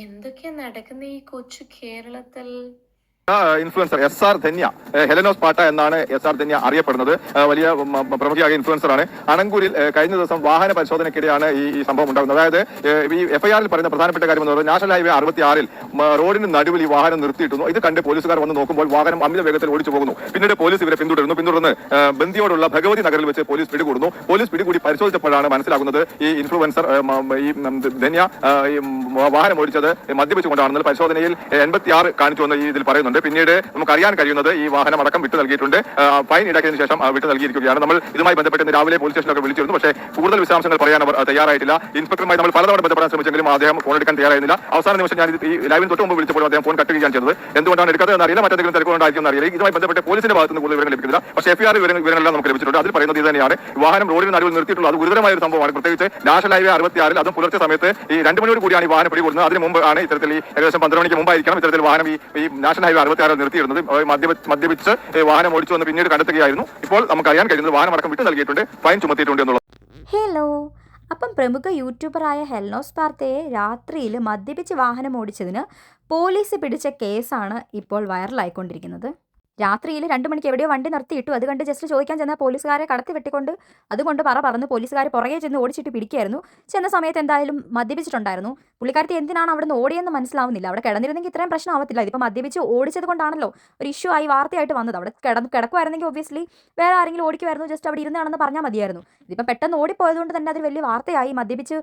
എന്തൊക്കെയാ നടക്കുന്ന ഈ കൊച്ചു കേരളത്തിൽ? ഇൻഫ്ലുവൻസർ SR ധന്യ, ഹെലനോസ് പാട്ട എന്നാണ് SR ധന്യ അറിയപ്പെടുന്നത്. വലിയ പ്രമുഖയായ ഇൻഫ്ലുവൻസറാണ്. അണങ്കൂരിൽ കഴിഞ്ഞ ദിവസം വാഹന പരിശോധനയ്ക്കിടെയാണ് ഈ സംഭവം ഉണ്ടാകുന്നത്. അതായത് ഈ FIR-ൽ പറയുന്ന പ്രധാനപ്പെട്ട കാര്യം എന്ന് പറയുന്നത് നാഷണൽ ഹൈവേ 66-ൽ റോഡിന് നടുവിൽ ഈ വാഹനം നിർത്തിയിട്ടുന്നു. ഇത് കണ്ട് പോലീസുകാർ വന്ന് നോക്കുമ്പോൾ വാഹനം അമിത വേഗത്തിൽ ഓടിച്ചു പോകുന്നു. പിന്നീട് പോലീസ് ഇവരെ പിന്തുടർന്ന് ബന്ദിയോടുള്ള ഭഗവതി നഗറിൽ വെച്ച് പോലീസ് പിടികൂടുന്നു. പോലീസ് പിടികൂടി പരിശോധിച്ചപ്പോഴാണ് മനസ്സിലാകുന്നത് ഈ ഇൻഫ്ലുവൻസർ ഈ ധന്യ വാഹനം ഓടിച്ചത് മദ്യപിച്ചുകൊണ്ടാണെന്ന് പരിശോധനയിൽ 86 കാണിച്ചുവെന്ന് ഇതിൽ പറയുന്നുണ്ട്. പിന്നീട് നമുക്ക് അറിയാൻ കഴിയുന്നത് ഈ വാഹനം അടക്കം വിട്ടു നൽകിയിട്ടുണ്ട്. ഫൈൻ ഈടാക്കിയതിനു ശേഷം വിട്ടു നൽകിയിരിക്കുകയാണ്. നമ്മൾ ഇതുമായി ബന്ധപ്പെട്ട് രാവിലെ പോലീസ് സ്റ്റേഷനൊക്കെ വിളിച്ചിരുന്നു. പക്ഷേ കൂടുതൽ വിശദാംശങ്ങൾ പറയാൻ അവർ തയ്യാറായിട്ടില്ല. ഇൻസ്പെക്ടറുമായി നമ്മൾ പലതവണ ബന്ധപ്പെടാൻ ശ്രമിച്ചെങ്കിലും അദ്ദേഹം ഫോൺ എടുക്കാൻ തയ്യാറായിരുന്നില്ല. അവസാന നിമിഷം ഞാൻ ഈ ലൈവിന് തൊട്ട് മുമ്പ് വിളിച്ചപ്പോൾ അദ്ദേഹം ഫോൺ കട്ട് ചെയ്യുകയാണ് ചെയ്തത്. എന്തുകൊണ്ടാണ് എടുക്കാത്തതെന്ന് അറിയില്ല, മറ്റെന്തെങ്കിലും തിരക്കുകൊണ്ടായിരിക്കും അറിയില്ല. ഇതുമായി ബന്ധപ്പെട്ട് പോലീസിന്റെ ഭാഗത്ത് നിന്ന് കൂടുതൽ വിവരങ്ങൾ ലഭിക്കുന്നില്ല. പക്ഷേ FIR വിവരങ്ങളെല്ലാം നമുക്ക് ലഭിച്ചിട്ടുണ്ട്. അതിൽ പറയുന്നത് ഇത് തന്നെയാണ്. വാഹനം റോഡിന് നടുവിൽ നിർത്തിയിട്ടുള്ളത് അത് ഗുരുതരമായ ഒരു സംഭവമാണ്. പ്രത്യേകിച്ച് നാഷണൽ ഹൈവേ 66-ൽ അതും പുലർച്ചെ സമയത്ത് ഈ 2 മണിയോട് കൂടിയാണ് ഈ വാഹനം പിടികൂടുന്നത്. അതിന് മുമ്പ് ആണ് ഇത്തരത്തിൽ ഏകദേശം 12 മണിക്ക് മുമ്പായിരിക്കണം ഇത്തരത്തിൽ വാഹനം ഈ നാഷണൽ ഹൈവേ 66 നിർത്തിയിരുന്നത്. മദ്യപിച്ച് വാഹനം ഓടിച്ചു വന്ന് പിന്നീട് കണ്ടെത്തുകയായിരുന്നു. ഇപ്പോൾ നമുക്ക് അറിയാൻ കഴിയുന്നത് വാഹനം അടക്കം വിട്ടു നൽകിയിട്ടുണ്ട്, ഫൈൻ ചുമത്തിയിട്ടുണ്ട് എന്നുള്ളത്. ഹലോ, അപ്പം പ്രമുഖ യൂട്യൂബറായ ഹെലനോസ് പാർത്തയെ രാത്രിയിൽ മദ്യപിച്ച് വാഹനം ഓടിച്ചതിന് പോലീസ് പിടിച്ച കേസാണ് ഇപ്പോൾ വൈറലായിക്കൊണ്ടിരിക്കുന്നത്. രാത്രിയിൽ 2 മണിക്ക് എവിടെയോ വണ്ടി നിർത്തിയിട്ടു. അത് കണ്ട് ജസ്റ്റ് ചോദിക്കാൻ ചെന്ന പോലീസുകാരെ കടത്തി വെട്ടിക്കൊണ്ട് അതുകൊണ്ട് പറന്ന് പോലീസുകാർ പുറകെ ചെന്ന് ഓടിച്ചിട്ട് പിടിക്കുകയായിരുന്നു. ചെന്ന സമയത്ത് എന്തായാലും മദ്യപിച്ചിട്ടുണ്ടായിരുന്നു. പുള്ളിക്കാരത്തി എന്തിനാണ് അവിടെ നിന്ന് ഓടിയെന്ന് മനസ്സിലാവുന്നില്ല. അവിടെ കിടന്നിരുന്നെങ്കിൽ ഇത്രയും പ്രശ്നം ആവത്തില്ല. ഇതിപ്പോൾ മദ്യപിച്ച് ഓടിച്ചത് കൊണ്ടാണല്ലോ ഒരു ഇഷ്യൂ ആയി വാർത്തയായിട്ട് വന്നത്. അവിടെ കിടക്കുമായിരുന്നെങ്കിൽ ഒബ്വിയസ്ലി വേറെ ആരെങ്കിലും ഓടിക്കുമായിരുന്നു, ജസ്റ്റ് അവിടെ ഇരുന്നാണെന്ന് പറഞ്ഞാൽ മതിയായിരുന്നു. ഇതിപ്പോൾ പെട്ടെന്ന് ഓടിപ്പോയതുകൊണ്ട് തന്നെ അതൊരു വലിയ വാർത്തയായി. മദ്യപിച്ച്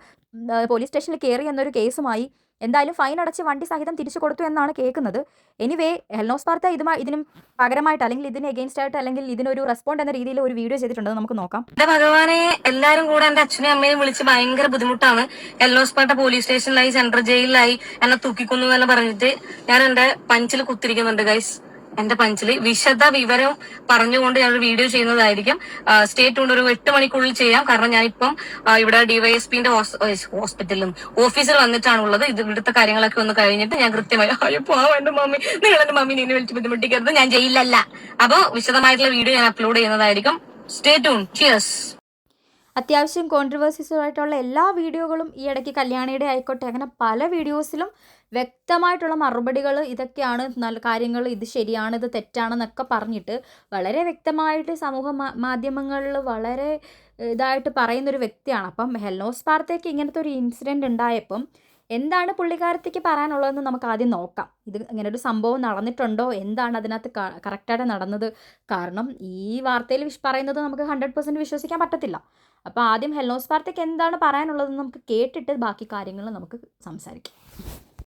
പോലീസ് സ്റ്റേഷനിൽ കയറി എന്നൊരു കേസുമായി. എന്തായാലും ഫൈൻ അടച്ച് വണ്ടി സഹിതം തിരിച്ചു കൊടുത്തു എന്നാണ് കേൾക്കുന്നത്. എനിവേ, ഹെലനോസ് പാർത്ത ഇതിനും പകരമായിട്ട് അല്ലെങ്കിൽ ഇതിന് എഗെയിൻസ്റ്റ് ആയിട്ട് അല്ലെങ്കിൽ ഇതിനൊരു റെസ്പോണ്ട് എന്ന രീതിയിൽ ഒരു വീഡിയോ ചെയ്തിട്ടുണ്ടെന്ന് നമുക്ക് നോക്കാം. എന്റെ ഭഗവാനെ, എല്ലാരും കൂടെ എന്റെ അച്ഛനെയും അമ്മയും വിളിച്ച് ഭയങ്കര ബുദ്ധിമുട്ടാണ്. ഹെലനോസ് പാർത്ത പോലീസ് സ്റ്റേഷനിലായി, സെൻട്രൽ ജയിലിലായി, എന്നെ തൂക്കിക്കൊന്നു എന്ന് പറഞ്ഞിട്ട് ഞാൻ എന്റെ പഞ്ചിൽ കുത്തിരിക്കുന്നുണ്ട് ഗൈസ്. എന്റെ പഞ്ചില് വിശദ വിവരം പറഞ്ഞുകൊണ്ട് ഞാനൊരു വീഡിയോ ചെയ്യുന്നതായിരിക്കും. സ്റ്റേ ട്യൂൺഡ് ഒരു 8 മണിക്കുള്ളിൽ ചെയ്യാം. കാരണം ഞാനിപ്പം ഇവിടെ DYSPന്റെ ഹോസ്പിറ്റലിലും ഓഫീസിൽ വന്നിട്ടാണുള്ളത്. ഇവിടുത്തെ കാര്യങ്ങളൊക്കെ ഒന്ന് കഴിഞ്ഞിട്ട് ഞാൻ കൃത്യമായി എന്റെ മമ്മി, നിങ്ങൾ എന്റെ മമ്മീനെ എന്നെ വിളിച്ച് ബുദ്ധിമുട്ടിക്കരുത്, ഞാൻ ജയിലല്ല. അപ്പൊ വിശദമായിട്ടുള്ള വീഡിയോ ഞാൻ അപ്ലോഡ് ചെയ്യുന്നതായിരിക്കും. Stay tuned. ചിയേഴ്സ്. അത്യാവശ്യം കോൺട്രവേഴ്സീസായിട്ടുള്ള എല്ലാ വീഡിയോകളും ഈ ഇടയ്ക്ക് കല്യാണിയുടെ ആയിക്കോട്ടെ അങ്ങനെ പല വീഡിയോസിലും വ്യക്തമായിട്ടുള്ള മറുപടികൾ ഇതൊക്കെയാണ് നല്ല കാര്യങ്ങൾ, ഇത് ശരിയാണ്, ഇത് തെറ്റാണെന്നൊക്കെ പറഞ്ഞിട്ട് വളരെ വ്യക്തമായിട്ട് സമൂഹ മാധ്യമങ്ങളിൽ വളരെ ഇതായിട്ട് പറയുന്നൊരു വ്യക്തിയാണ്. അപ്പം ഹെലനോസ് പാർത്തയ്ക്ക് ഇങ്ങനത്തെ ഒരു ഇൻസിഡൻറ്റ് ഉണ്ടായപ്പം എന്താണ് പുള്ളിക്കാരത്തേക്ക് പറയാനുള്ളതെന്ന് നമുക്ക് ആദ്യം നോക്കാം. ഇത് ഇങ്ങനെ ഒരു സംഭവം നടന്നിട്ടുണ്ടോ, എന്താണ് അതിനകത്ത് കറക്റ്റായിട്ട് നടന്നത്? കാരണം ഈ വാർത്തയിൽ പറയുന്നത് നമുക്ക് 100% വിശ്വസിക്കാൻ പറ്റത്തില്ല. അപ്പോൾ ആദ്യം ഹെലനോസ് പാർത്തയ്ക്ക് എന്താണ് പറയാനുള്ളതെന്ന് നമുക്ക് കേട്ടിട്ട് ബാക്കി കാര്യങ്ങൾ നമുക്ക് സംസാരിക്കാം.